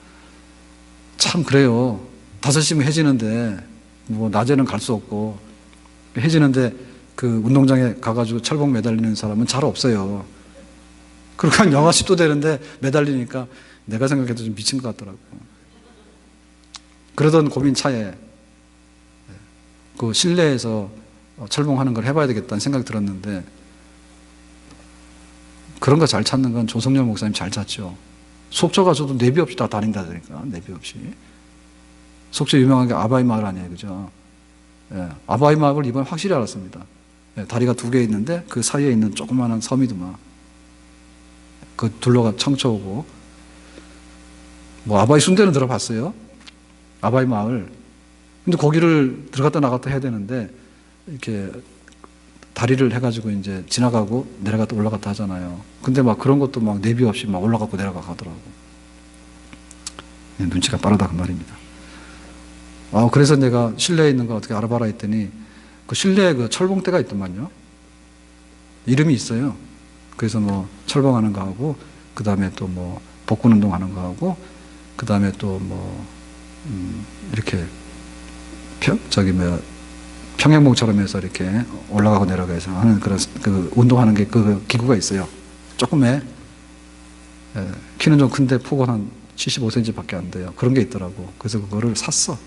Speaker 1: 참 그래요. 5시면 해지는데 뭐 낮에는 갈 수 없고 해지는데 그 운동장에 가가지고 철봉 매달리는 사람은 잘 없어요. 그리고 한 영하 10도 되는데 매달리니까 내가 생각해도 좀 미친 것 같더라고. 그러던 고민 차에 그 실내에서 철봉하는 걸 해봐야 되겠다는 생각이 들었는데 그런 거 잘 찾는 건 조성렬 목사님 잘 찾죠. 속초 가서도 내비 없이 다 다닌다니까. 내비 없이. 속초 유명한 게 아바이 마을 아니에요. 그죠? 예, 아바이 마을을 이번에 확실히 알았습니다. 예, 다리가 2개 있는데 그 사이에 있는 조그마한 섬이더만. 그 둘러가 청초고. 뭐 아바이 순대는 들어봤어요? 아바이 마을. 근데 거기를 들어갔다 나갔다 해야 되는데 이렇게 다리를 해가지고 이제 지나가고 내려갔다 올라갔다 하잖아요. 근데 막 그런 것도 막 내비 없이 막 올라가고 내려가고 하더라고. 눈치가 빠르다 그 말입니다. 그래서 내가 실내에 있는 거 어떻게 알아봐라 했더니 그 실내에 그 철봉대가 있더만요. 이름이 있어요. 그래서 뭐 철봉하는 거 하고 그 다음에 또 뭐 복근 운동하는 거 하고 그 다음에 또 뭐 이렇게 평행봉처럼 해서 이렇게 올라가고 내려가서 하는 그런 그 운동하는 게 그 기구가 있어요. 조금에 키는 좀 큰데 폭은 한 75cm밖에 안 돼요. 그런 게 있더라고. 그래서 그거를 샀어.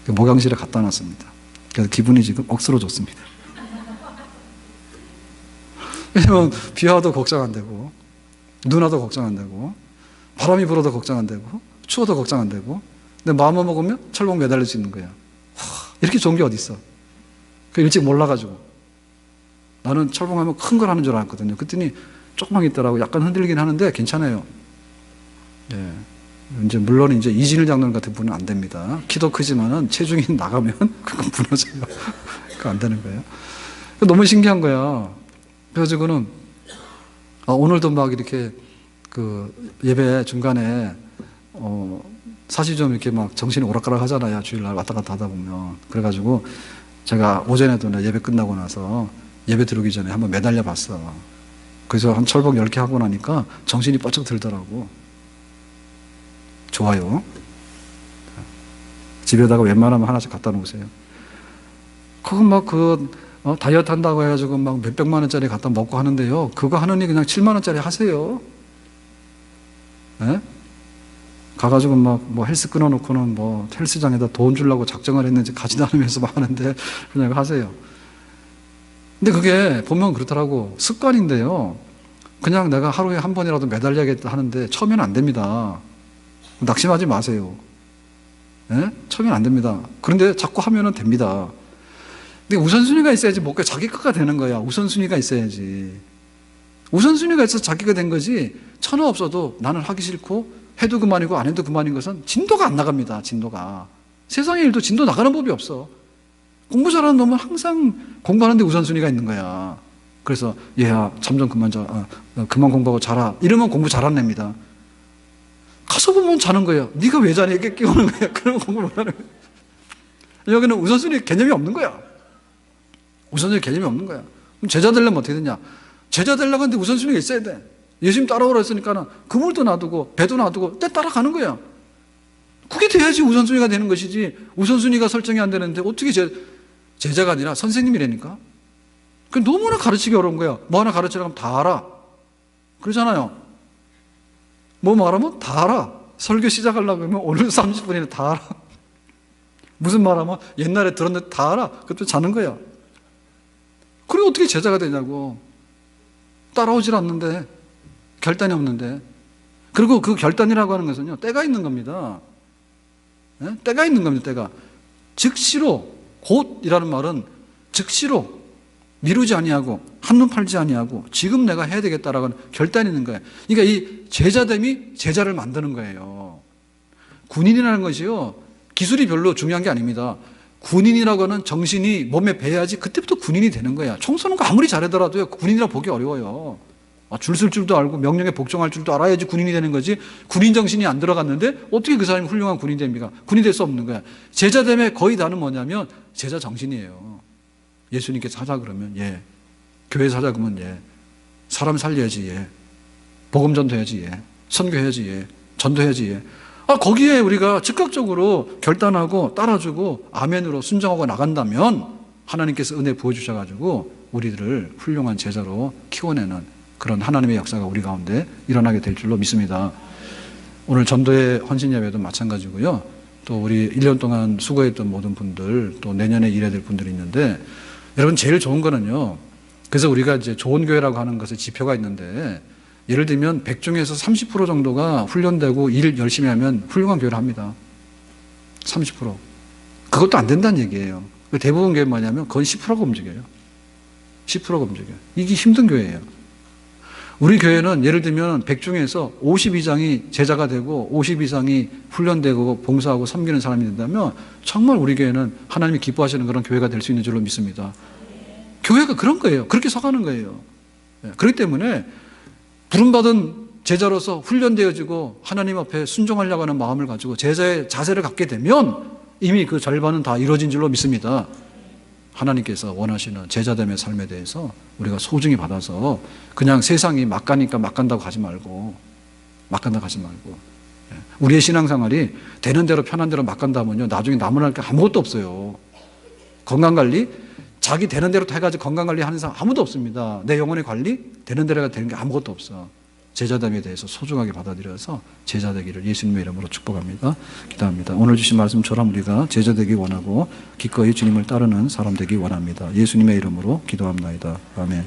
Speaker 1: 목욕실에 갖다 놨습니다. 그래서 기분이 지금 억수로 좋습니다. 왜냐면 비 와도 걱정 안 되고 눈 와도 걱정 안 되고 바람이 불어도 걱정 안 되고 추워도 걱정 안 되고 근데 마음만 먹으면 철봉 매달릴 수 있는 거야. 이렇게 좋은 게 어디 있어? 일찍 몰라가지고 나는 철봉하면 큰 걸 하는 줄 알았거든요. 그랬더니 조그만 게 있더라고. 약간 흔들리긴 하는데 괜찮아요. 예. 이제 물론 이제 이진일 장로님 같은 분은 안 됩니다. 키도 크지만은 체중이 나가면 그건 무너져요. 그거 안 되는 거예요. 너무 신기한 거야. 그래가지고는 오늘도 막 이렇게 그 예배 중간에 사실 좀 이렇게 막 정신이 오락가락 하잖아요. 주일날 왔다 갔다 하다 보면. 그래가지고 제가 오전에도 예배 끝나고 나서 예배 들어오기 전에 한번 매달려 봤어. 그래서 한 철봉 10개 하고 나니까 정신이 뻗쩍 들더라고. 좋아요. 집에다가 웬만하면 하나씩 갖다 놓으세요. 그거 막 다이어트 한다고 해가지고 막 몇백만 원짜리 갖다 먹고 하는데요. 그거 하느니 그냥 7만 원짜리 하세요. 예? 가가지고 막 뭐 헬스 끊어놓고는 뭐 헬스장에다 돈 주려고 작정을 했는지 가지 않으면서 막 하는데 그냥 하세요. 근데 그게 보면 그렇더라고. 습관인데요. 그냥 내가 하루에 한 번이라도 매달려야겠다 하는데 처음에는 안 됩니다. 낙심하지 마세요. 예? 처음에는 안 됩니다. 그런데 자꾸 하면은 됩니다. 근데 우선순위가 있어야지 뭔가 자기 거가 되는 거야. 우선순위가 있어야지. 우선순위가 있어서 자기가 된 거지. 천하 없어도 나는 하기 싫고 해도 그만이고 안 해도 그만인 것은 진도가 안 나갑니다. 진도가. 세상의 일도 진도 나가는 법이 없어. 공부 잘하는 놈은 항상 공부하는데 우선순위가 있는 거야. 그래서 얘야 잠 좀 그만 공부하고 자라. 이러면 공부 잘하는 애입니다. 가서 보면 자는 거야. 네가 왜 자니? 이렇게 끼우는 거야. 그러면 공부 못하는 거야. 여기는 우선순위 개념이 없는 거야. 우선순위 개념이 없는 거야. 그럼 제자 되려면 어떻게 되냐? 제자 되려고 하는데 우선순위가 있어야 돼. 예수님 따라오라 했으니까 그물도 놔두고 배도 놔두고 때 따라가는 거야. 그게 돼야지 우선순위가 되는 것이지. 우선순위가 설정이 안 되는데 어떻게 제자가 아니라 선생님이라니까. 그 너무나 가르치기 어려운 거야. 뭐 하나 가르치려고 하면 다 알아. 그러잖아요. 뭐 말하면 다 알아. 설교 시작하려고 하면 오늘 30분이나 다 알아. 무슨 말하면 옛날에 들었는데 다 알아. 그것도 자는 거야. 그리고 어떻게 제자가 되냐고. 따라오질 않는데. 결단이 없는데. 그리고 그 결단이라고 하는 것은요. 때가 있는 겁니다. 네? 때가 있는 겁니다. 때가. 즉시로 곧이라는 말은 즉시로 미루지 아니하고 한눈 팔지 아니하고 지금 내가 해야 되겠다라고 하는 결단이 있는 거예요. 그러니까 이 제자됨이 제자를 만드는 거예요. 군인이라는 것이요, 기술이 별로 중요한 게 아닙니다. 군인이라고 하는 정신이 몸에 배야지 그때부터 군인이 되는 거야. 총 쏘는 거 아무리 잘하더라도요, 군인이라고 보기 어려워요. 줄 쓸 줄도 알고 명령에 복종할 줄도 알아야지 군인이 되는 거지. 군인 정신이 안 들어갔는데 어떻게 그 사람이 훌륭한 군인이 됩니까? 군인이 될 수 없는 거야. 제자됨의 거의 다는 뭐냐면 제자 정신이에요. 예수님께서 하자 그러면 예, 교회 사자 그러면 예, 사람 살려야지 예, 복음 전도해야지 예, 선교해야지 예, 전도해야지 예. 거기에 우리가 즉각적으로 결단하고 따라주고 아멘으로 순종하고 나간다면 하나님께서 은혜 부어주셔가지고 우리들을 훌륭한 제자로 키워내는 그런 하나님의 역사가 우리 가운데 일어나게 될 줄로 믿습니다. 오늘 전도의 헌신 예배도 마찬가지고요. 또 우리 1년 동안 수고했던 모든 분들, 또 내년에 일해야 될 분들이 있는데, 여러분 제일 좋은 거는요, 그래서 우리가 이제 좋은 교회라고 하는 것의 지표가 있는데, 예를 들면 100 중에서 30% 정도가 훈련되고 일 열심히 하면 훌륭한 교회를 합니다. 30%. 그것도 안 된다는 얘기예요. 대부분 교회 뭐냐면 거의 10%가 움직여요. 10%가 움직여요. 이게 힘든 교회예요. 우리 교회는 예를 들면 100 중에서 50 이상이 제자가 되고 50 이상이 훈련되고 봉사하고 섬기는 사람이 된다면 정말 우리 교회는 하나님이 기뻐하시는 그런 교회가 될 수 있는 줄로 믿습니다. 교회가 그런 거예요. 그렇게 서가는 거예요. 그렇기 때문에 부름받은 제자로서 훈련되어지고 하나님 앞에 순종하려고 하는 마음을 가지고 제자의 자세를 갖게 되면 이미 그 절반은 다 이루어진 줄로 믿습니다. 하나님께서 원하시는 제자됨의 삶에 대해서 우리가 소중히 받아서 그냥 세상이 막 가니까 막 간다고 가지 말고, 막 간다고 가지 말고, 우리의 신앙생활이 되는 대로 편한 대로 막 간다면요, 나중에 남을 게 아무것도 없어요. 건강관리, 자기 되는 대로 해가지고 건강관리 하는 사람 아무도 없습니다. 내 영혼의 관리, 되는 대로가 되는 게 아무것도 없어. 제자됨에 대해서 소중하게 받아들여서 제자 되기를 예수님의 이름으로 축복합니다. 기도합니다. 오늘 주신 말씀처럼 우리가 제자 되기 원하고 기꺼이 주님을 따르는 사람 되기 원합니다. 예수님의 이름으로 기도합니다. 아멘.